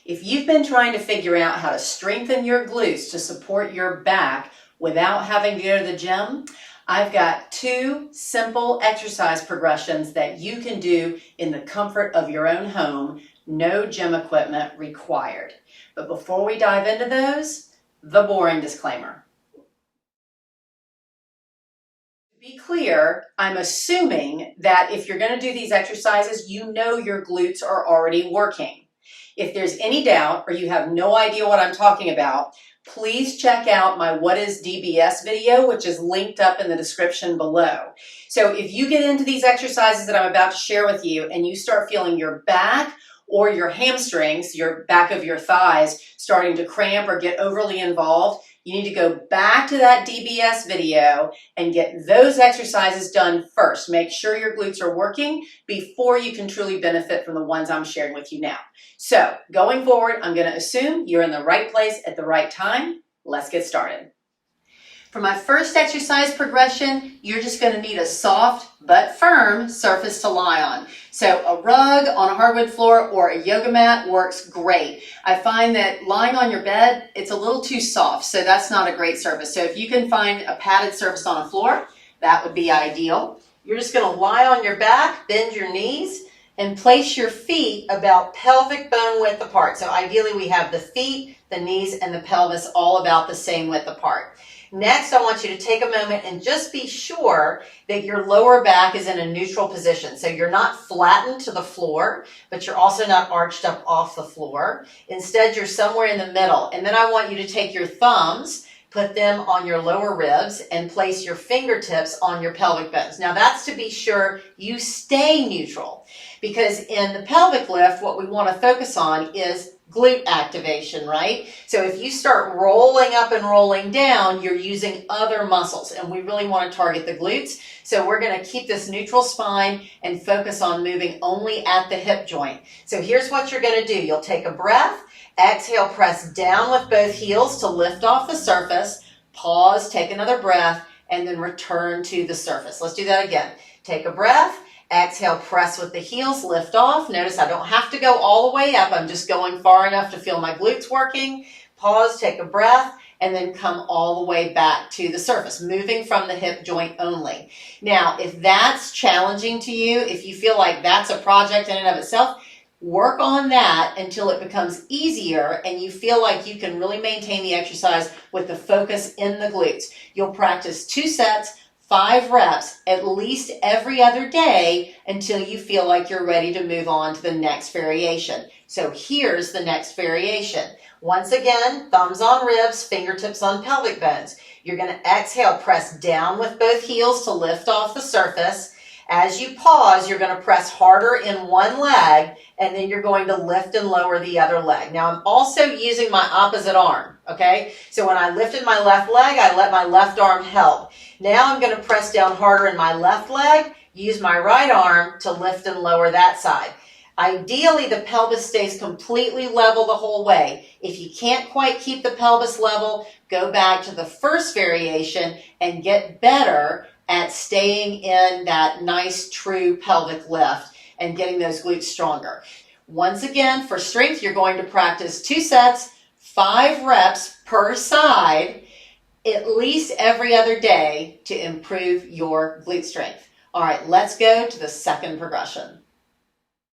If you've been trying to figure out how to strengthen your glutes to support your back without having to go to the gym, I've got 2 simple exercise progressions that you can do in the comfort of your own home, no gym equipment required. But before we dive into those, the boring disclaimer. To be clear, I'm assuming that if you're going to do these exercises, you know your glutes are already working. If there's any doubt or you have no idea what I'm talking about, please check out my What is DBS video, which is linked up in the description below. So if you get into these exercises that I'm about to share with you and you start feeling your back or your hamstrings, your back of your thighs, starting to cramp or get overly involved, you need to go back to that DBS video and get those exercises done first. Make sure your glutes are working before you can truly benefit from the ones I'm sharing with you now. So going forward, I'm going to assume you're in the right place at the right time. Let's get started. For my first exercise progression, you're just going to need a soft but firm surface to lie on. So a rug on a hardwood floor or a yoga mat works great. I find that lying on your bed, it's a little too soft, so that's not a great surface. So if you can find a padded surface on a floor, that would be ideal. You're just going to lie on your back, bend your knees, and place your feet about pelvic bone width apart. So ideally we have the feet, the knees, and the pelvis all about the same width apart. Next, I want you to take a moment and just be sure that your lower back is in a neutral position. So you're not flattened to the floor, but you're also not arched up off the floor. Instead, you're somewhere in the middle. And then I want you to take your thumbs, put them on your lower ribs, and place your fingertips on your pelvic bones. Now that's to be sure you stay neutral, because in the pelvic lift, what we want to focus on is glute activation, right? So if you start rolling up and rolling down, you're using other muscles, and we really want to target the glutes. So we're going to keep this neutral spine and focus on moving only at the hip joint. So here's what you're going to do. You'll take a breath, exhale, press down with both heels to lift off the surface, pause, take another breath, and then return to the surface. Let's do that again. Take a breath. Exhale, press with the heels, lift off. Notice I don't have to go all the way up. I'm just going far enough to feel my glutes working. Pause, take a breath, and then come all the way back to the surface, moving from the hip joint only. Now, if that's challenging to you, if you feel like that's a project in and of itself, work on that until it becomes easier and you feel like you can really maintain the exercise with the focus in the glutes. You'll practice 2 sets, 5 reps at least every other day until you feel like you're ready to move on to the next variation. So here's the next variation. Once again, thumbs on ribs, fingertips on pelvic bones. You're going to exhale, press down with both heels to lift off the surface. As you pause, you're going to press harder in one leg, and then you're going to lift and lower the other leg. Now, I'm also using my opposite arm, okay? So when I lifted my left leg, I let my left arm help. Now I'm going to press down harder in my left leg, use my right arm to lift and lower that side. Ideally, the pelvis stays completely level the whole way. If you can't quite keep the pelvis level, go back to the first variation and get better at staying in that nice, true pelvic lift and getting those glutes stronger. Once again, for strength, you're going to practice 2 sets, 5 reps per side, at least every other day to improve your glute strength. All right, let's go to the second progression.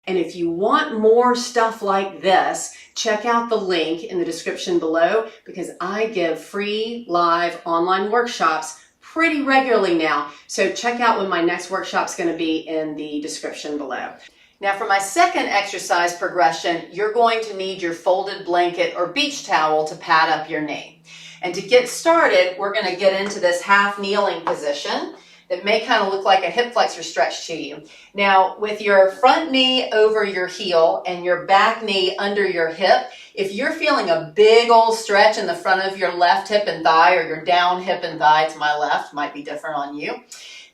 And if you want more stuff like this, check out the link in the description below, because I give free live online workshops pretty regularly now. So check out when my next workshop's going to be in the description below. Now for my second exercise progression, you're going to need your folded blanket or beach towel to pad up your knee. And to get started, we're going to get into this half kneeling position that may kind of look like a hip flexor stretch to you. Now, with your front knee over your heel and your back knee under your hip, if you're feeling a big old stretch in the front of your left hip and thigh, or your down hip and thigh to my left, might be different on you,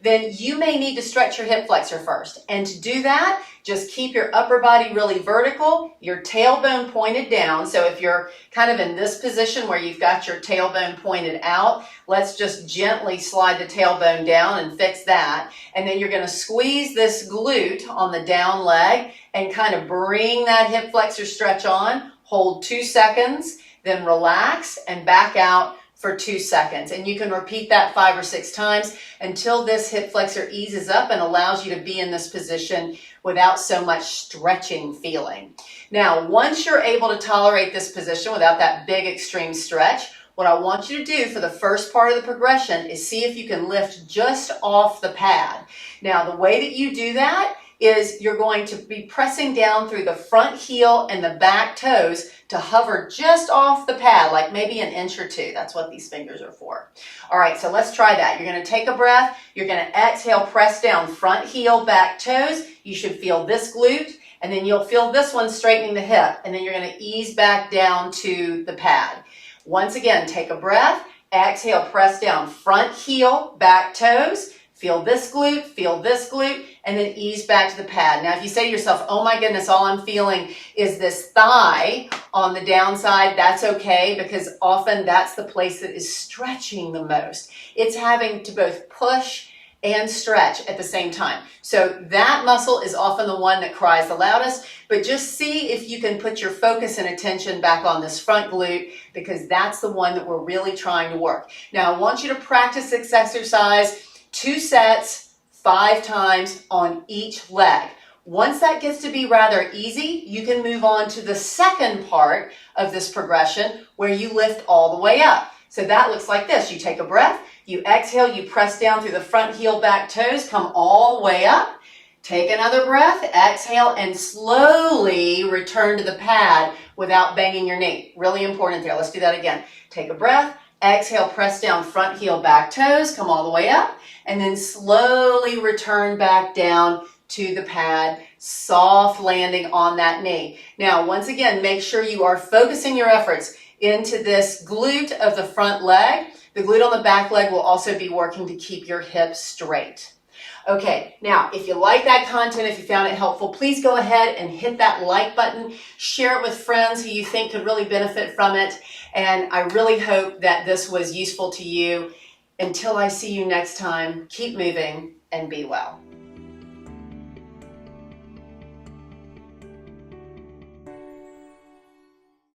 then you may need to stretch your hip flexor first. And to do that, just keep your upper body really vertical, your tailbone pointed down. So if you're kind of in this position where you've got your tailbone pointed out, let's just gently slide the tailbone down and fix that. And then you're going to squeeze this glute on the down leg and kind of bring that hip flexor stretch on. hold 2 seconds, then relax and back out for 2 seconds. And you can repeat that 5 or 6 times until this hip flexor eases up and allows you to be in this position without so much stretching feeling. Now, once you're able to tolerate this position without that big extreme stretch, what I want you to do for the first part of the progression is see if you can lift just off the pad. Now, the way that you do that is you're going to be pressing down through the front heel and the back toes to hover just off the pad, like maybe an inch or 2. That's what these fingers are for. All right, so let's try that. You're going to take a breath. You're going to exhale, press down, front heel, back toes. You should feel this glute, and then you'll feel this one straightening the hip, and then you're going to ease back down to the pad. Once again, take a breath. Exhale, press down, front heel, back toes. Feel this glute, and then ease back to the pad. Now, if you say to yourself, oh my goodness, all I'm feeling is this thigh on the downside, that's okay, because often that's the place that is stretching the most. It's having to both push and stretch at the same time. So that muscle is often the one that cries the loudest, but just see if you can put your focus and attention back on this front glute, because that's the one that we're really trying to work. Now, I want you to practice this exercise 2 sets, 5 times on each leg. Once that gets to be rather easy, you can move on to the second part of this progression where you lift all the way up. So that looks like this. You take a breath, you exhale, you press down through the front heel, back toes, come all the way up. Take another breath, exhale, and slowly return to the pad without banging your knee. Really important there. Let's do that again. Take a breath, exhale, press down, front heel, back toes, come all the way up. And then slowly return back down to the pad, soft landing on that knee. Now, once again, make sure you are focusing your efforts into this glute of the front leg. The glute on the back leg will also be working to keep your hips straight. Okay, now, if you like that content, if you found it helpful, please go ahead and hit that like button. Share it with friends who you think could really benefit from it. And I really hope that this was useful to you. Until I see you next time, keep moving and be well.